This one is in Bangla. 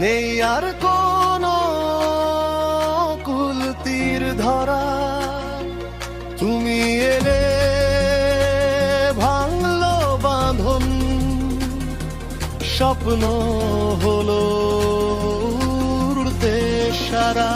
নেই আর কোনো কুল তীর ধরা। তুমি এলে ভাঙলো বাঁধন, স্বপ্ন হলো উড়তে সারা।